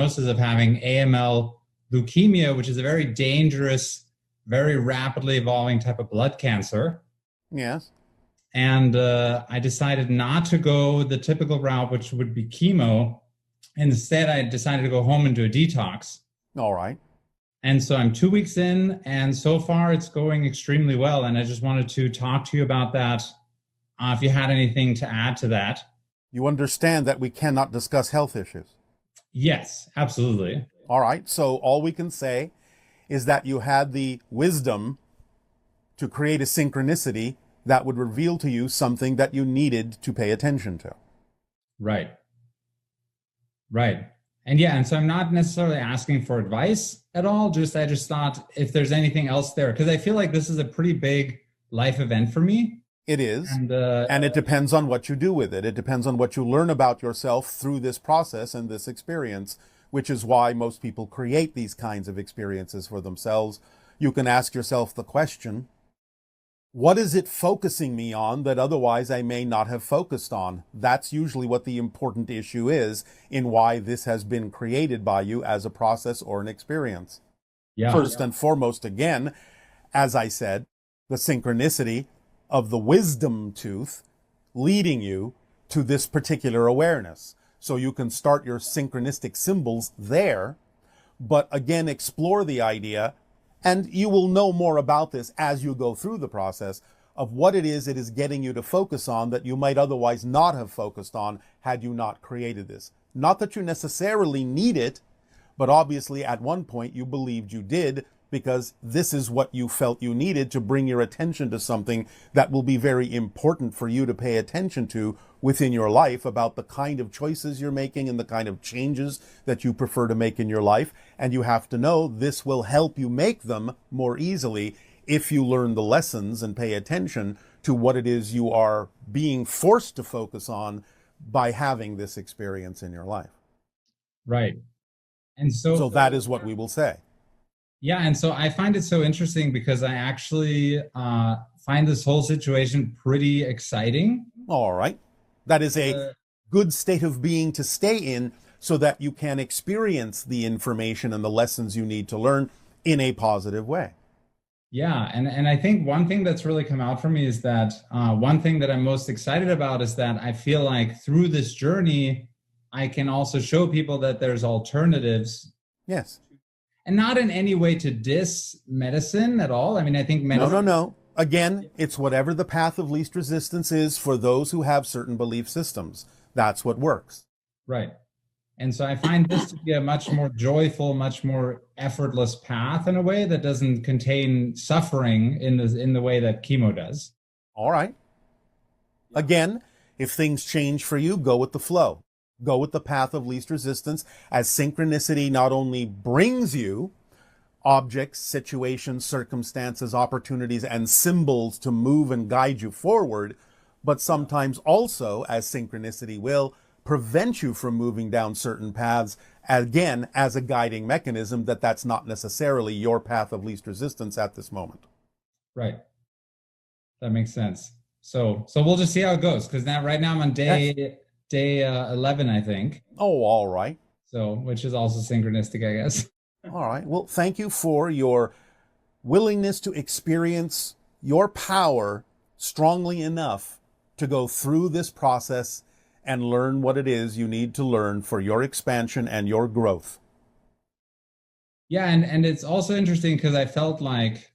diagnosis of having AML leukemia, which is a very dangerous, very rapidly evolving type of blood cancer. Yes. And I decided not to go the typical route, which would be chemo. Instead, I decided to go home and do a detox. All right. And so I'm 2 weeks in, and so far it's going extremely well. And I just wanted to talk to you about that. If you had anything to add to that. You understand that we cannot discuss health issues. Yes, absolutely. All right. So all we can say is that you had the wisdom to create a synchronicity that would reveal to you something that you needed to pay attention to. Right. Right. And so I'm not necessarily asking for advice at all. I just thought if there's anything else there, because I feel like this is a pretty big life event for me. It is. And it depends on what you do with it. It depends on what you learn about yourself through this process and this experience, which is why most people create these kinds of experiences for themselves. You can ask yourself the question, what is it focusing me on that otherwise I may not have focused on? That's usually what the important issue is in why this has been created by you as a process or an experience. First and foremost, again, as I said, the synchronicity of the wisdom tooth leading you to this particular awareness. So you can start your synchronistic symbols there, but again, explore the idea. And you will know more about this as you go through the process of what it is getting you to focus on that you might otherwise not have focused on had you not created this. Not that you necessarily need it, but obviously at one point you believed you did, because this is what you felt you needed to bring your attention to something that will be very important for you to pay attention to within your life, about the kind of choices you're making and the kind of changes that you prefer to make in your life. And you have to know this will help you make them more easily if you learn the lessons and pay attention to what it is you are being forced to focus on by having this experience in your life. Right. And so that is what we will say. Yeah, and so I find it so interesting because I actually find this whole situation pretty exciting. All right. That is a good state of being to stay in so that you can experience the information and the lessons you need to learn in a positive way. Yeah, and I think one thing that's really come out for me is that one thing that I'm most excited about is that I feel like through this journey, I can also show people that there's alternatives. Yes. And not in any way to diss medicine at all. I mean, I think medicine... No. Again, it's whatever the path of least resistance is for those who have certain belief systems. That's what works. Right. And so I find this to be a much more joyful, much more effortless path in a way that doesn't contain suffering in the way that chemo does. All right. Again, if things change for you, go with the flow. Go with the path of least resistance, as synchronicity not only brings you objects, situations, circumstances, opportunities, and symbols to move and guide you forward, but sometimes also, as synchronicity will, prevent you from moving down certain paths, again, as a guiding mechanism that's not necessarily your path of least resistance at this moment. Right. That makes sense. So we'll just see how it goes, because right now I'm on day 11, I think. Oh, all right. So, which is also synchronistic, I guess. All right. Well, thank you for your willingness to experience your power strongly enough to go through this process and learn what it is you need to learn for your expansion and your growth. Yeah, and it's also interesting because I felt like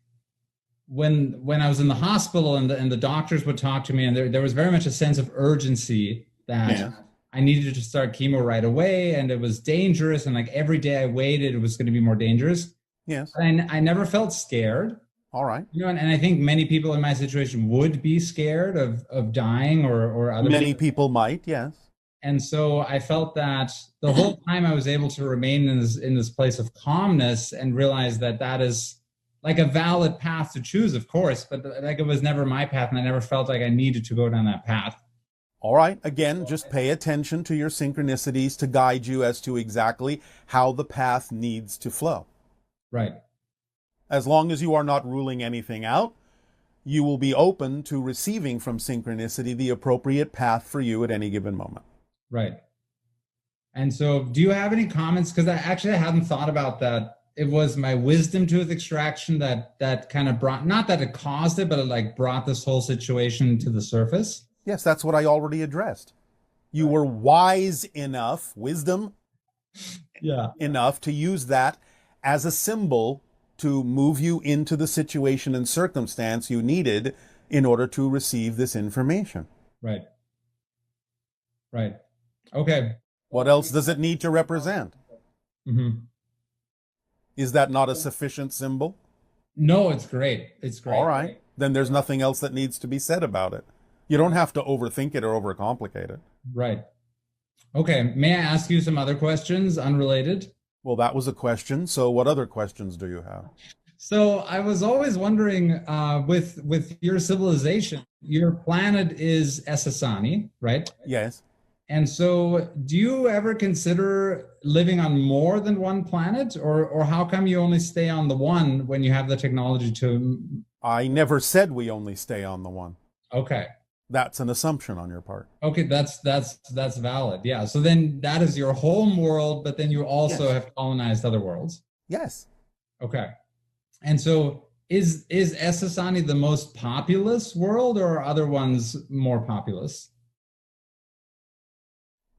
when I was in the hospital and the doctors would talk to me, and there was very much a sense of urgency that I needed to start chemo right away, and it was dangerous, and like every day I waited, it was going to be more dangerous. Yes. And I never felt scared. All right. You know, and I think many people in my situation would be scared of dying or other Many people might, yes. And so I felt that the whole time I was able to remain in this place of calmness and realize that is like a valid path to choose, of course, but like it was never my path, and I never felt like I needed to go down that path. All right. Again, just pay attention to your synchronicities to guide you as to exactly how the path needs to flow. Right. As long as you are not ruling anything out, you will be open to receiving from synchronicity the appropriate path for you at any given moment. Right. And so, do you have any comments? Because I hadn't thought about that. It was my wisdom tooth extraction that kind of brought, not that it caused it, but it like brought this whole situation to the surface. Yes, that's what I already addressed. You were wise enough, wisdom Yeah. enough to use that as a symbol to move you into the situation and circumstance you needed in order to receive this information. Right. Right. Okay. What else does it need to represent? Mm-hmm. Is that not a sufficient symbol? No, it's great. It's great. All right. Then there's nothing else that needs to be said about it. You don't have to overthink it or overcomplicate it. Right. Okay. May I ask you some other questions unrelated? Well, that was a question. So what other questions do you have? So I was always wondering, with your civilization, your planet is Essani, right? Yes. And so, do you ever consider living on more than one planet, or how come you only stay on the one when you have the technology to? I never said we only stay on the one. Okay. That's an assumption on your part. Okay, that's valid. Yeah. So then that is your home world, but then you also Yes. have colonized other worlds. Yes. Okay. And so is Essani the most populous world, or are other ones more populous?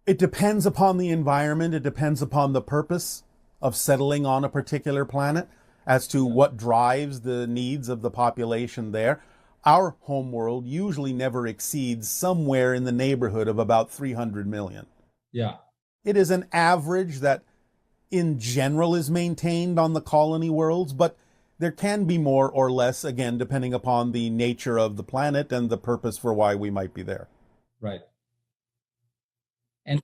It depends upon the environment. It depends upon the purpose of settling on a particular planet as to what drives the needs of the population there. Our homeworld usually never exceeds somewhere in the neighborhood of about 300 million. Yeah. It is an average that in general is maintained on the colony worlds, but there can be more or less, again, depending upon the nature of the planet and the purpose for why we might be there. Right. And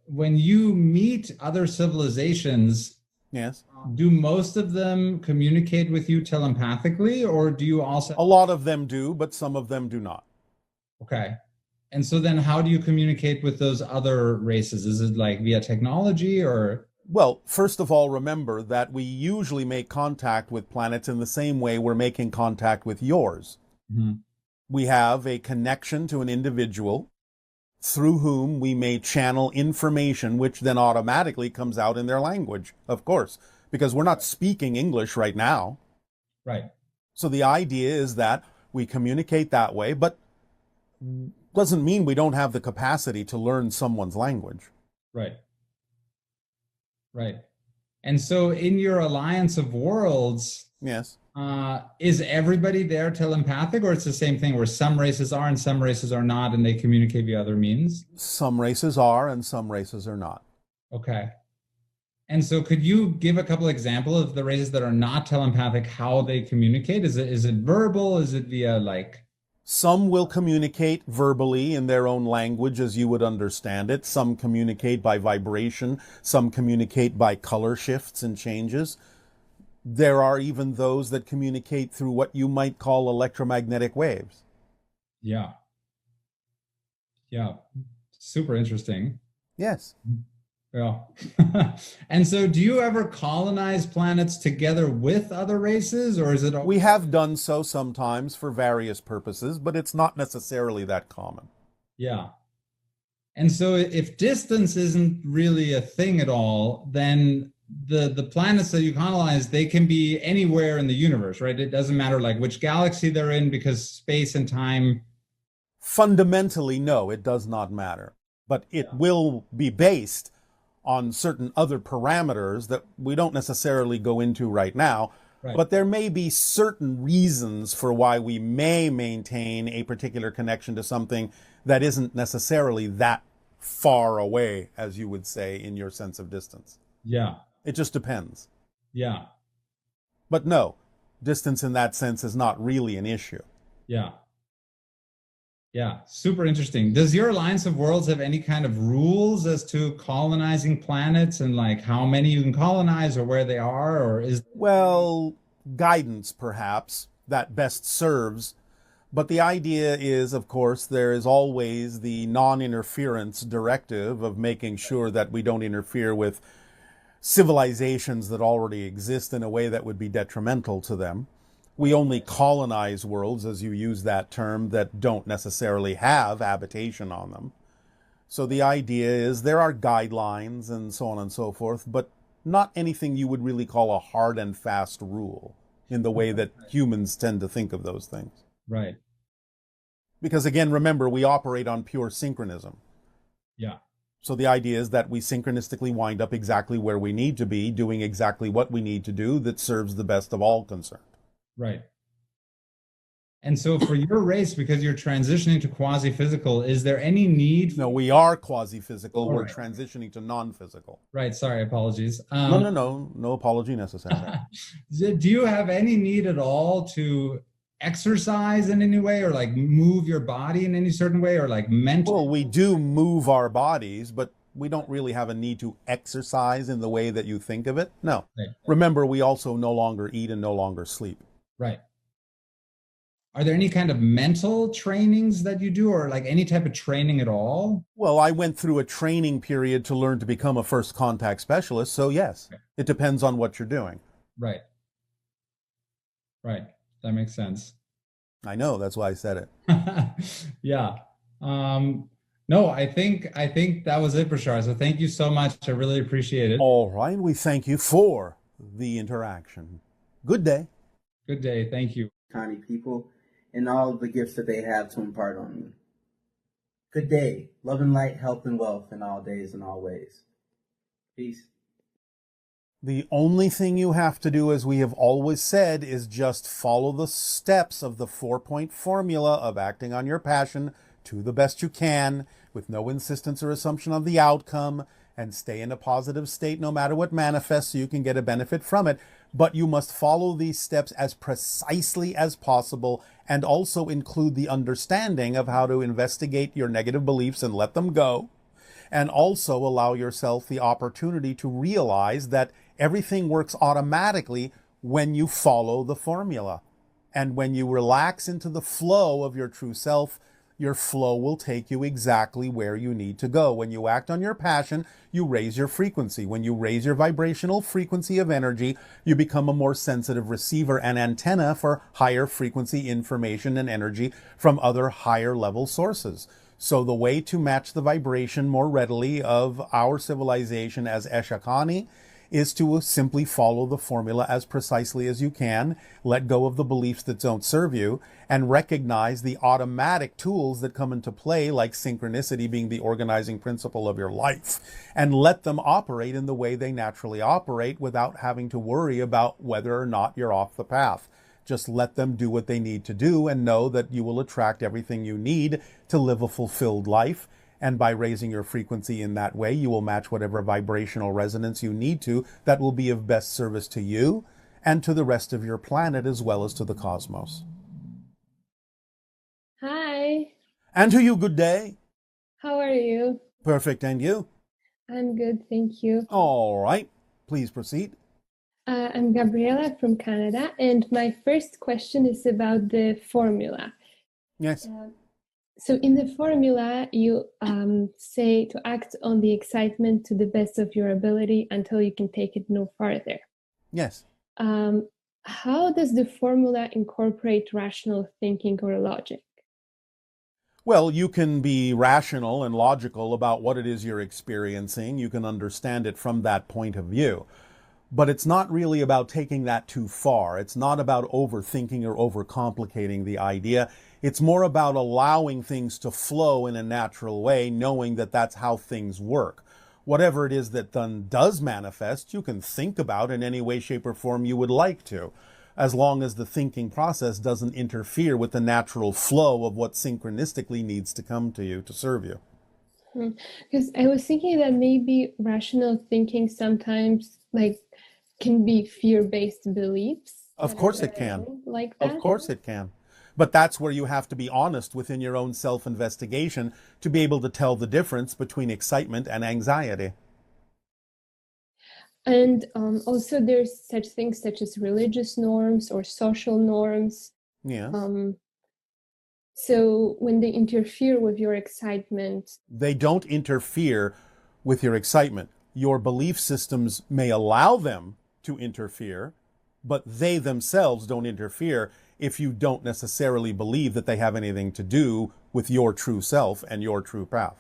when you meet other civilizations, Yes. do most of them communicate with you telepathically, or do you also? A lot of them do, but some of them do not. Okay. And so then how do you communicate with those other races? Is it like via technology or? Well, first of all, remember that we usually make contact with planets in the same way we're making contact with yours. Mhm. We have a connection to an individual through whom we may channel information, which then automatically comes out in their language, of course, because we're not speaking English right now. Right. So the idea is that we communicate that way, but doesn't mean we don't have the capacity to learn someone's language. Right. Right. And so in your alliance of worlds, Yes. is everybody there telepathic, or it's the same thing where some races are and some races are not, and they communicate via other means? Some races are and some races are not. Okay. And so could you give a couple examples of the races that are not telepathic, how they communicate? Is it verbal? Is it via like? Some will communicate verbally in their own language as you would understand it. Some communicate by vibration. Some communicate by color shifts and changes. There are even those that communicate through what you might call electromagnetic waves. Yeah. Yeah. Super interesting. Yes. Yeah. And so do you ever colonize planets together with other races, or is it? We have done so sometimes for various purposes, but it's not necessarily that common. Yeah. And so if distance isn't really a thing at all, then the planets that you colonize, they can be anywhere in the universe, right? It doesn't matter like which galaxy they're in, because space and time. Fundamentally, no, it does not matter. But it will be based on certain other parameters that we don't necessarily go into right now. Right. But there may be certain reasons for why we may maintain a particular connection to something that isn't necessarily that far away, as you would say, in your sense of distance. Yeah. It just depends. Yeah. But no, distance in that sense is not really an issue. Yeah. Yeah, super interesting. Does your Alliance of Worlds have any kind of rules as to colonizing planets and like how many you can colonize or where they are, or is? Well, guidance perhaps that best serves. But the idea is, of course, there is always the non-interference directive of making sure that we don't interfere with civilizations that already exist in a way that would be detrimental to them. We only colonize worlds, as you use that term, that don't necessarily have habitation on them. So the idea is there are guidelines and so on and so forth, but not anything you would really call a hard and fast rule in the way that humans tend to think of those things. Right. Because again, remember, we operate on pure synchronism. Yeah. So the idea is that we synchronistically wind up exactly where we need to be, doing exactly what we need to do that serves the best of all concerned. Right. And so for your race, because you're transitioning to quasi-physical, is there any need? No, we are quasi-physical. We're right. transitioning to non-physical. Right. Sorry. Apologies. No apology necessary. Do you have any need at all to exercise in any way, or like move your body in any certain way, or like mentally? Well, we do move our bodies, but we don't really have a need to exercise in the way that you think of it. No. Right. Remember, we also no longer eat and no longer sleep. Right. Are there any kind of mental trainings that you do, or like any type of training at all? Well, I went through a training period to learn to become a first contact specialist. So yes, it depends on what you're doing. Right. Right. That makes sense. I know, that's why I said it. Yeah. No, I think that was it, Bashar. So thank you so much. I really appreciate it. All right. We thank you for the interaction. Good day. Good day. Thank you. Tiny people and all of the gifts that they have to impart on me. Good day. Love and light, health and wealth in all days and all ways. Peace. The only thing you have to do, as we have always said, is just follow the steps of the 4-point formula of acting on your passion to the best you can, with no insistence or assumption of the outcome, and stay in a positive state no matter what manifests so you can get a benefit from it. But you must follow these steps as precisely as possible, and also include the understanding of how to investigate your negative beliefs and let them go. And also allow yourself the opportunity to realize that everything works automatically when you follow the formula. And when you relax into the flow of your true self, your flow will take you exactly where you need to go. When you act on your passion, you raise your frequency. When you raise your vibrational frequency of energy, you become a more sensitive receiver and antenna for higher frequency information and energy from other higher level sources. So the way to match the vibration more readily of our civilization as Essani is to simply follow the formula as precisely as you can, let go of the beliefs that don't serve you, and recognize the automatic tools that come into play, like synchronicity being the organizing principle of your life, and let them operate in the way they naturally operate without having to worry about whether or not you're off the path. Just let them do what they need to do, and know that you will attract everything you need to live a fulfilled life. And by raising your frequency in that way, you will match whatever vibrational resonance you need to that will be of best service to you and to the rest of your planet, as well as to the cosmos. Hi. And to you, good day. How are you? Perfect. And you? I'm good, thank you. All right. Please proceed. I'm Gabriela from Canada, and my first question is about the formula. Yes. So in the formula, you say to act on the excitement to the best of your ability until you can take it no farther. Yes. How does the formula incorporate rational thinking or logic? Well, you can be rational and logical about what it is you're experiencing. You can understand it from that point of view. But it's not really about taking that too far. It's not about overthinking or overcomplicating the idea. It's more about allowing things to flow in a natural way, knowing that that's how things work. Whatever it is that then does manifest, you can think about in any way, shape, or form you would like to, as long as the thinking process doesn't interfere with the natural flow of what synchronistically needs to come to you to serve you. Because I was thinking that maybe rational thinking sometimes can be fear-based beliefs. Of course it can. Like that. Of course it can. But that's where you have to be honest within your own self-investigation to be able to tell the difference between excitement and anxiety. And also there's such things such as religious norms or social norms. Yes. So when they interfere with your excitement... They don't interfere with your excitement. Your belief systems may allow them to interfere, but they themselves don't interfere if you don't necessarily believe that they have anything to do with your true self and your true path.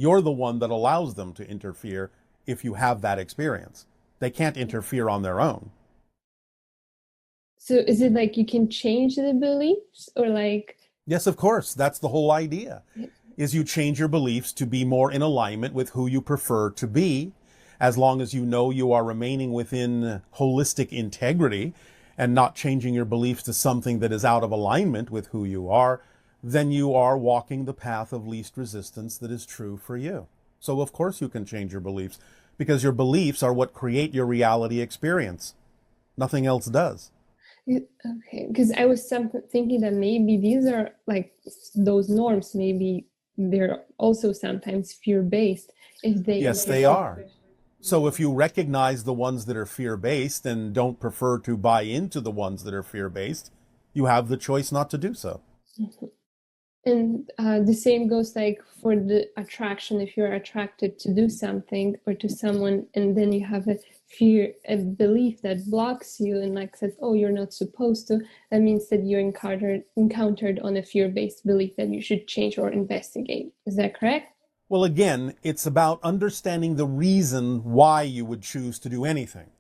You're the one that allows them to interfere if you have that experience. They can't interfere on their own. So is it like you can change the beliefs, or like? Yes, of course. That's the whole idea, is you change your beliefs to be more in alignment with who you prefer to be, as long as you know you are remaining within holistic integrity and not changing your beliefs to something that is out of alignment with who you are, then you are walking the path of least resistance that is true for you. So of course you can change your beliefs, because your beliefs are what create your reality experience. Nothing else does. Okay, because I was thinking that maybe these are like those norms, maybe they're also sometimes fear-based. If they Yes, they are. So if you recognize the ones that are fear-based and don't prefer to buy into the ones that are fear-based, you have the choice not to do so. And the same goes like for the attraction. If you're attracted to do something or to someone, and then you have a fear, a belief that blocks you and like says, oh, you're not supposed to, that means that you're encountered on a fear-based belief that you should change or investigate. Is that correct? Well, again, it's about understanding the reason why you would choose to do anything.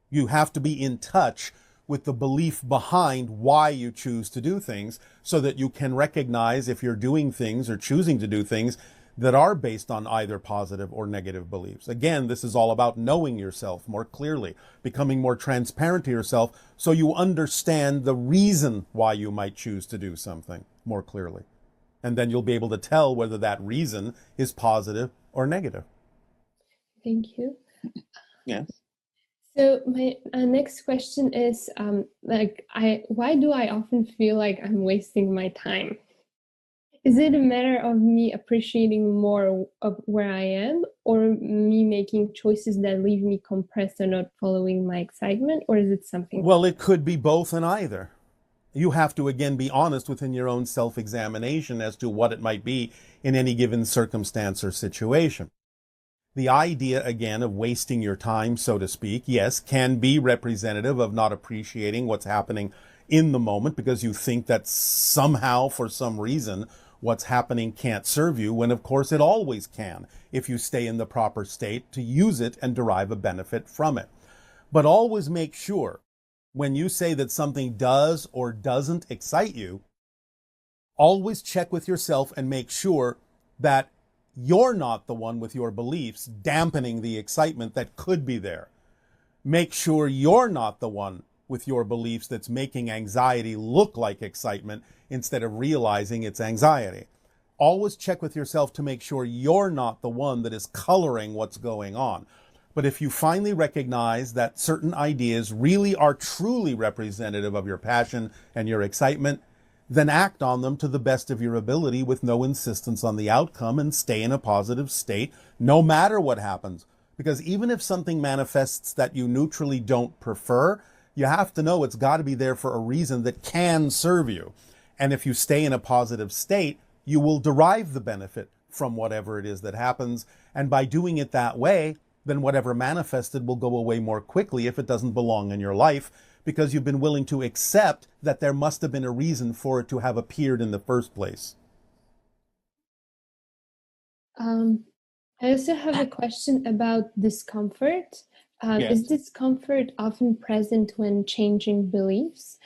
You have to be in touch with the belief behind why you choose to do things, so that you can recognize if you're doing things or choosing to do things that are based on either positive or negative beliefs. Again, this is all about knowing yourself more clearly, becoming more transparent to yourself, so you understand the reason why you might choose to do something more clearly. And then you'll be able to tell whether that reason is positive or negative. Thank you. Yes. So my next question is, why do I often feel like I'm wasting my time? Is it a matter of me appreciating more of where I am, or me making choices that leave me compressed or not following my excitement, or is it something? Well, it could be both and either. You have to, again, be honest within your own self-examination as to what it might be in any given circumstance or situation. The idea, again, of wasting your time, so to speak, yes, can be representative of not appreciating what's happening in the moment, because you think that somehow, for some reason, what's happening can't serve you, when of course it always can, if you stay in the proper state to use it and derive a benefit from it. But always make sure, when you say that something does or doesn't excite you, always check with yourself and make sure that you're not the one with your beliefs dampening the excitement that could be there. Make sure you're not the one with your beliefs that's making anxiety look like excitement instead of realizing it's anxiety. Always check with yourself to make sure you're not the one that is coloring what's going on. But if you finally recognize that certain ideas really are truly representative of your passion and your excitement, then act on them to the best of your ability with no insistence on the outcome, and stay in a positive state no matter what happens. Because even if something manifests that you neutrally don't prefer, you have to know it's got to be there for a reason that can serve you. And if you stay in a positive state, you will derive the benefit from whatever it is that happens. And by doing it that way, then whatever manifested will go away more quickly if it doesn't belong in your life, because you've been willing to accept that there must have been a reason for it to have appeared in the first place. I also have a question about discomfort. Yes. Is discomfort often present when changing beliefs?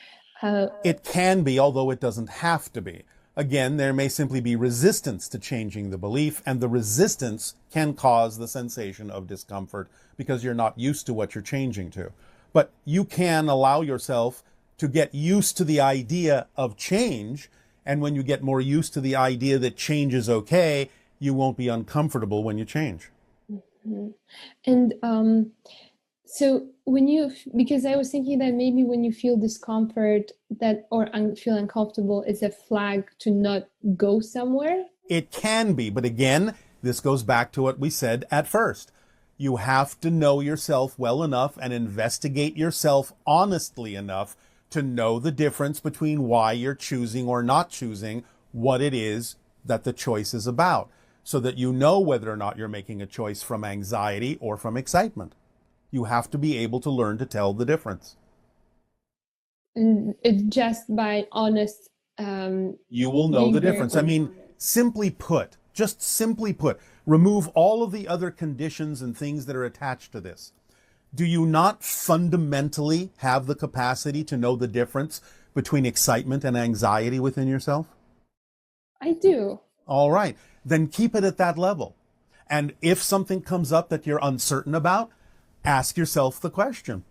It can be, although it doesn't have to be. Again, there may simply be resistance to changing the belief, and the resistance can cause the sensation of discomfort because you're not used to what you're changing to. But you can allow yourself to get used to the idea of change, and when you get more used to the idea that change is okay, you won't be uncomfortable when you change. Mm-hmm. And so because I was thinking that maybe when you feel discomfort or feel uncomfortable is a flag to not go somewhere. It can be, but again, this goes back to what we said at first. You have to know yourself well enough and investigate yourself honestly enough to know the difference between why you're choosing or not choosing what it is that the choice is about, so that you know whether or not you're making a choice from anxiety or from excitement. You have to be able to learn to tell the difference. And it just by honest... you will know the difference. I mean, simply put, Just simply put, remove all of the other conditions and things that are attached to this. Do you not fundamentally have the capacity to know the difference between excitement and anxiety within yourself? I do. All right, then keep it at that level. And if something comes up that you're uncertain about, ask yourself the question,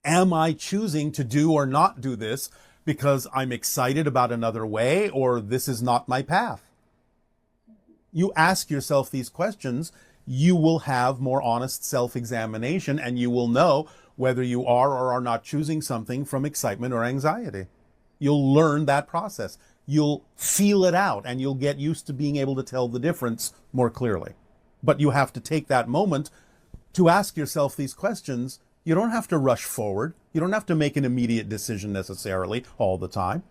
am I choosing to do or not do this because I'm excited about another way, or this is not my path? You ask yourself these questions, you will have more honest self-examination, and you will know whether you are or are not choosing something from excitement or anxiety. You'll learn that process. You'll feel it out, and you'll get used to being able to tell the difference more clearly. But you have to take that moment to ask yourself these questions. You don't have to rush forward. You don't have to make an immediate decision necessarily all the time.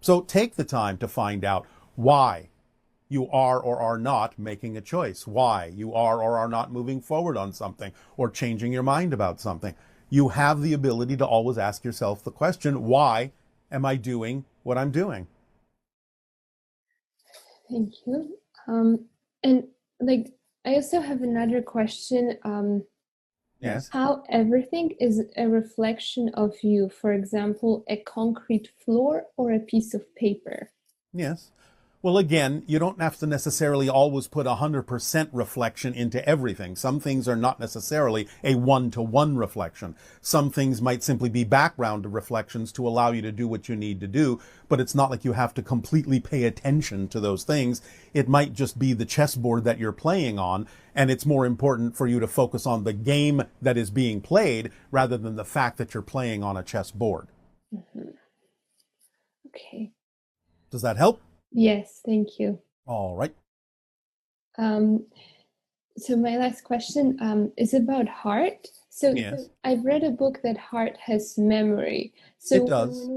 So take the time to find out why you are or are not making a choice, why you are or are not moving forward on something or changing your mind about something. You have the ability to always ask yourself the question, why am I doing what I'm doing? Thank you. And like, I also have another question. Yes. How everything is a reflection of you. For example, a concrete floor or a piece of paper. Yes. Well, again, you don't have to necessarily always put 100% reflection into everything. Some things are not necessarily a one-to-one reflection. Some things might simply be background reflections to allow you to do what you need to do, but it's not like you have to completely pay attention to those things. It might just be the chessboard that you're playing on, and it's more important for you to focus on the game that is being played rather than the fact that you're playing on a chessboard. Mm-hmm. Okay. Does that help? Yes, thank you. All right. So my last question is about heart. So Yes. I've read a book that heart has memory. So It does.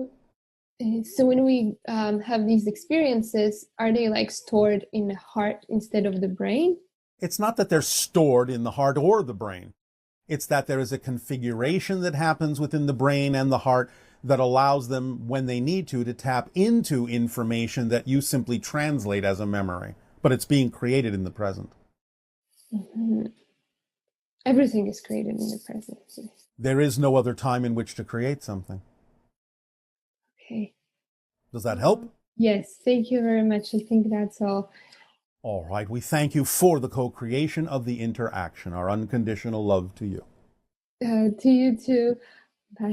when we have these experiences, are they like stored in the heart instead of the brain? It's not that they're stored in the heart or the brain. It's that there is a configuration that happens within the brain and the heart that allows them, when they need to tap into information that you simply translate as a memory. But it's being created in the present. Mm-hmm. Everything is created in the present. There is no other time in which to create something. Okay. Does that help? Yes, thank you very much. I think that's all. All right. We thank you for the co-creation of the interaction. Our unconditional love to you. To you too. Bye.